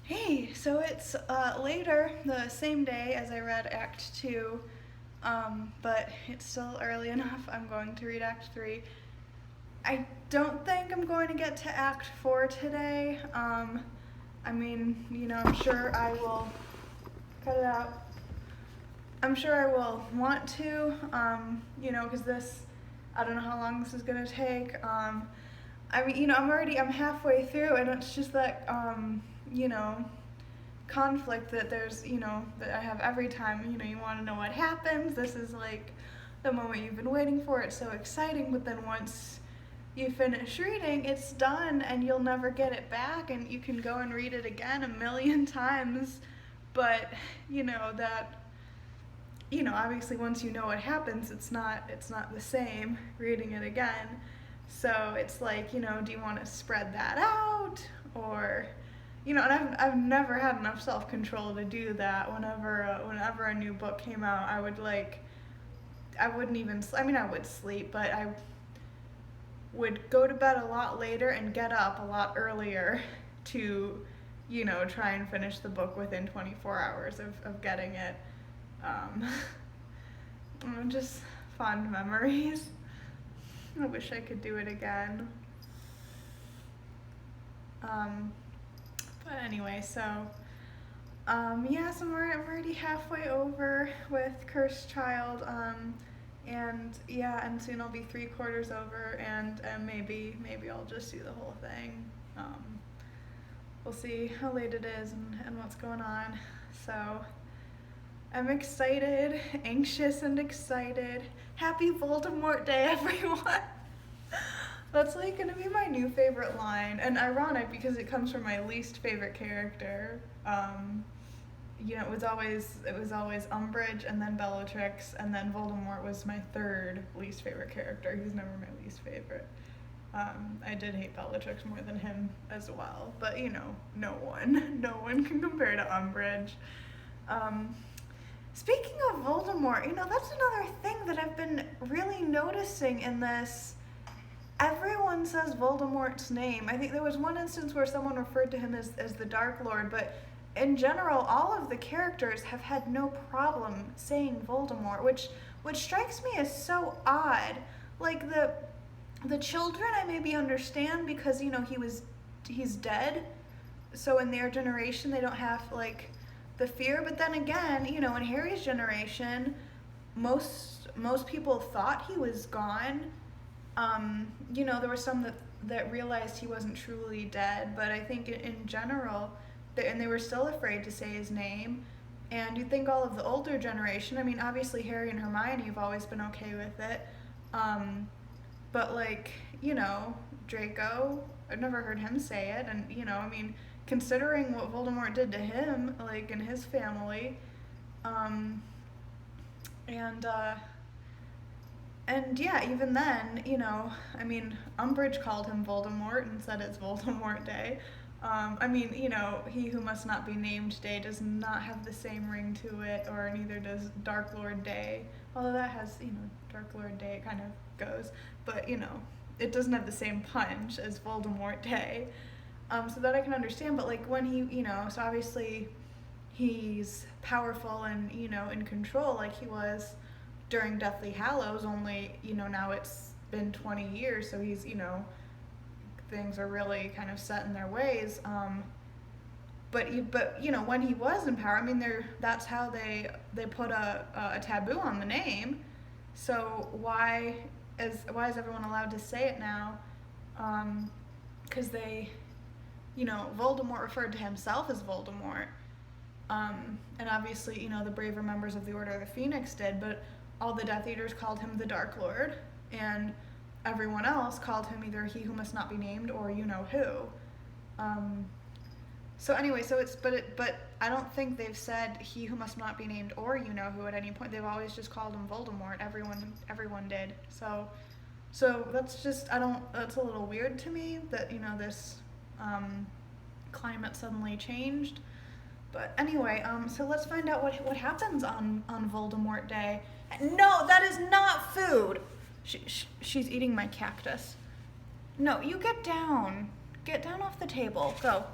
Hey, so it's later, the same day as I read Act 2, but it's still early enough. I'm going to read Act 3. I don't think I'm going to get to Act 4 today. I'm sure I will cut it out. I'm sure I will want to, because I don't know how long this is going to take. I'm halfway through, and it's just that, conflict that that I have every time, you want to know what happens. This is like the moment you've been waiting for. It's so exciting, but then once you finish reading, it's done, and you'll never get it back, and you can go and read it again a million times, but, obviously once you know what happens, it's not the same reading it again. So it's like, do you want to spread that out? Or, and I've never had enough self-control to do that. Whenever a new book came out, I would sleep, but I would go to bed a lot later and get up a lot earlier to, try and finish the book within 24 hours of getting it. Just fond memories. I wish I could do it again. But anyway, so I'm already halfway over with Cursed Child, and soon I'll be 3/4 over, and maybe I'll just do the whole thing. We'll see how late it is and what's going on. So I'm excited, anxious and excited. Happy Voldemort Day, everyone! That's gonna be my new favorite line, and ironic because it comes from my least favorite character. It was always Umbridge, and then Bellatrix, and then Voldemort was my third least favorite character. He was never my least favorite. I did hate Bellatrix more than him as well, but no one can compare to Umbridge. Speaking of Voldemort, that's another thing that I've been really noticing in this. Everyone says Voldemort's name. I think there was one instance where someone referred to him as the Dark Lord, but in general, all of the characters have had no problem saying Voldemort, which strikes me as so odd. Like the children I maybe understand because, he's dead, so in their generation they don't have, the fear, but then again, in Harry's generation, most people thought he was gone. There were some that realized he wasn't truly dead, but I think in general, and they were still afraid to say his name. And you'd think all of the older generation, obviously Harry and Hermione have always been okay with it, but Draco, I've never heard him say it, and considering what Voldemort did to him, in his family, even then, Umbridge called him Voldemort and said it's Voldemort Day. He who must not be named Day does not have the same ring to it, or neither does Dark Lord Day, although that has, Dark Lord Day kind of goes, but, it doesn't have the same punch as Voldemort Day. So that I can understand, but when he, so obviously he's powerful and, in control like he was during Deathly Hallows, only, now it's been 20 years, so he's, things are really kind of set in their ways. But when he was in power, that's how they put a taboo on the name. So why is everyone allowed to say it now? Because they, Voldemort referred to himself as Voldemort. And obviously, the braver members of the Order of the Phoenix did, but all the Death Eaters called him the Dark Lord, and everyone else called him either He Who Must Not Be Named or you-know-who. So anyway, but I don't think they've said He Who Must Not Be Named or you-know-who at any point. They've always just called him Voldemort. Everyone did. So that's just, that's a little weird to me that, this climate suddenly changed. But anyway, so let's find out what happens on Voldemort Day. No, that is not food. She's eating my cactus. No, you get down. Get down off the table. Go.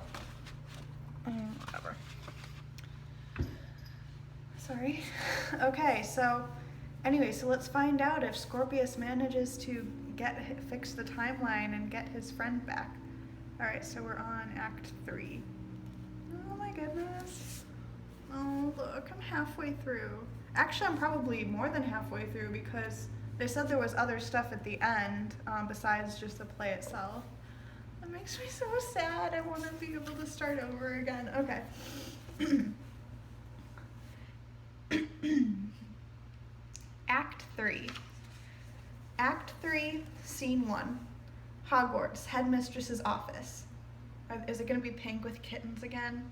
Sorry. Okay, so anyway, so let's find out if Scorpius manages to fix the timeline and get his friend back. All right, so we're on Act 3. Oh my goodness. Oh, look, I'm halfway through. Actually, I'm probably more than halfway through because they said there was other stuff at the end besides just the play itself. That makes me so sad. I want to be able to start over again. Okay. Act 3. Act 3, Scene 1. Hogwarts, Headmistress's office. Is it going to be pink with kittens again?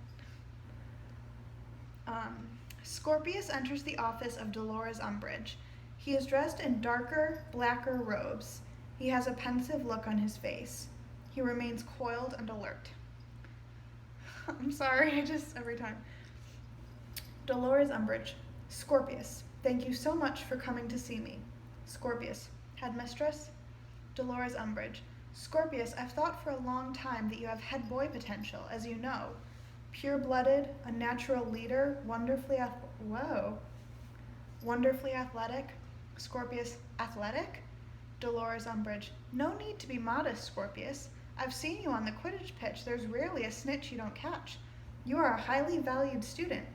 Scorpius enters the office of Dolores Umbridge. He is dressed in darker, blacker robes. He has a pensive look on his face. He remains coiled and alert. I'm sorry, every time. Dolores Umbridge. Scorpius, thank you so much for coming to see me. Scorpius, Headmistress. Dolores Umbridge. Scorpius, I've thought for a long time that you have head boy potential, as you know. Pure-blooded, a natural leader, wonderfully athletic. Scorpius, athletic? Dolores Umbridge. No need to be modest, Scorpius. I've seen you on the Quidditch pitch. There's rarely a snitch you don't catch. You are a highly valued student.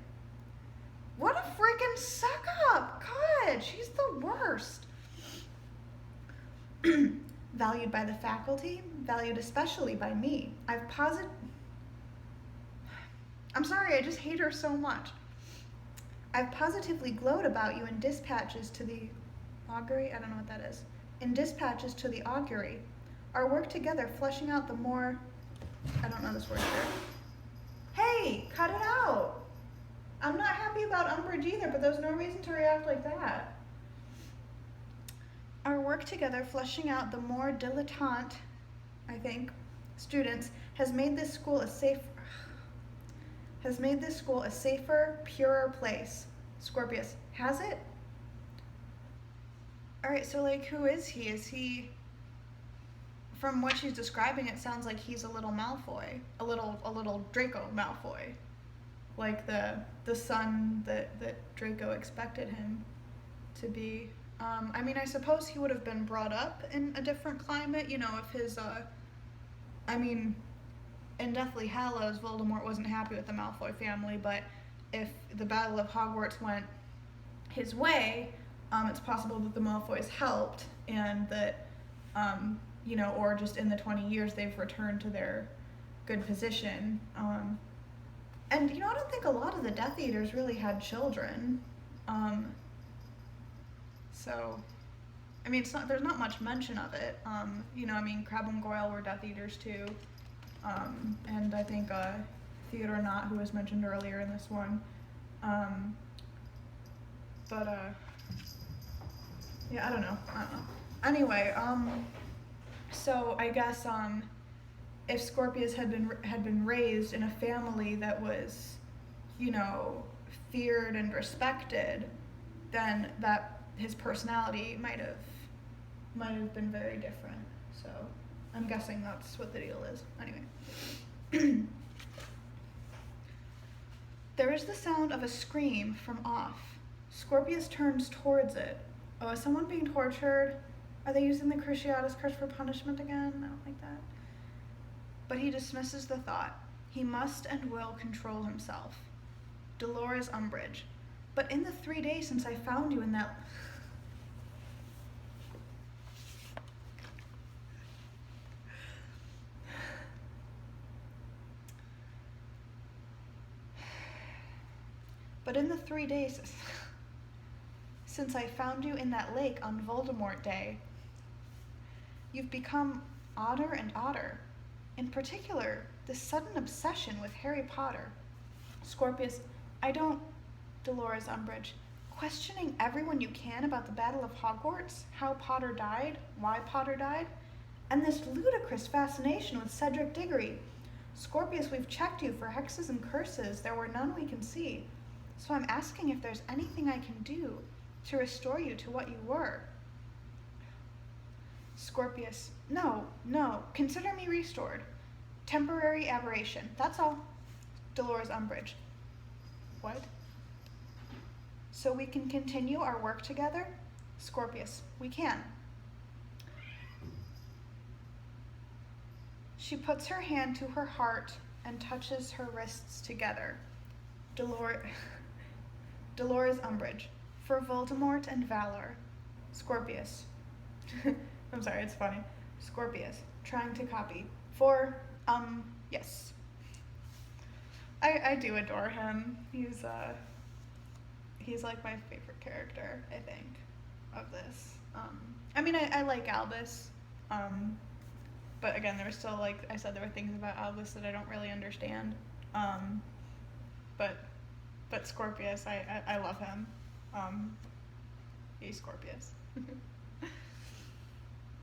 What a freaking suck-up! God, she's the worst. Valued by the faculty, valued especially by me. I'm sorry, I just hate her so much. I've positively glowed about you in dispatches to the augury. I don't know what that is. In dispatches to the augury. Our work together fleshing out the more... I don't know this word here. Hey, cut it out. I'm not happy about Umbridge either, but there's no reason to react like that. Our work together fleshing out the more dilettante, I think, students has made this school a safer, purer place. Scorpius, has it? All right, so like, who is he? Is he? From what she's describing, it sounds like he's a little Malfoy, a little Draco Malfoy, like the son that Draco expected him to be. I mean, I suppose he would have been brought up in a different climate, you know, if his, in Deathly Hallows, Voldemort wasn't happy with the Malfoy family, but if the Battle of Hogwarts went his way, it's possible that the Malfoys helped, and that, you know, or just in the 20 years they've returned to their good position. And, you know, I don't think a lot of the Death Eaters really had children. So, I mean, there's not much mention of it. You know, I mean, Crabbe and Goyle were Death Eaters too. And I think Theodore Nott, who was mentioned earlier in this one. Yeah, I don't know. Anyway, so I guess if Scorpius had been raised in a family that was, you know, feared and respected, then that his personality might have been very different. So I'm guessing that's what the deal is. Anyway. There is the sound of a scream from off. Scorpius turns towards it. Oh, is someone being tortured? Are they using the Cruciatus Curse for punishment again? I don't like that. But he dismisses the thought. He must and will control himself. Dolores Umbridge. But in the 3 days since I found you in that... But in the 3 days since I found you in that lake on Voldemort Day, you've become odder and odder. In particular, this sudden obsession with Harry Potter. Scorpius, Dolores Umbridge, questioning everyone you can about the Battle of Hogwarts, how Potter died, why Potter died, and this ludicrous fascination with Cedric Diggory. Scorpius, we've checked you for hexes and curses. There were none we can see. So I'm asking if there's anything I can do to restore you to what you were. Scorpius, no, consider me restored. Temporary aberration, that's all. Dolores Umbridge, what? so we can continue our work together? Scorpius, we can. She puts her hand to her heart and touches her wrists together. Dolores Umbridge, for Voldemort and Valor. Scorpius. I'm sorry, it's funny. Scorpius, trying to copy. For, yes. I do adore him. He's like my favorite character, I think, of this. I mean, I like Albus, but again, there were still, like I said, there were things about Albus that I don't really understand. But Scorpius, I love him. He's Scorpius.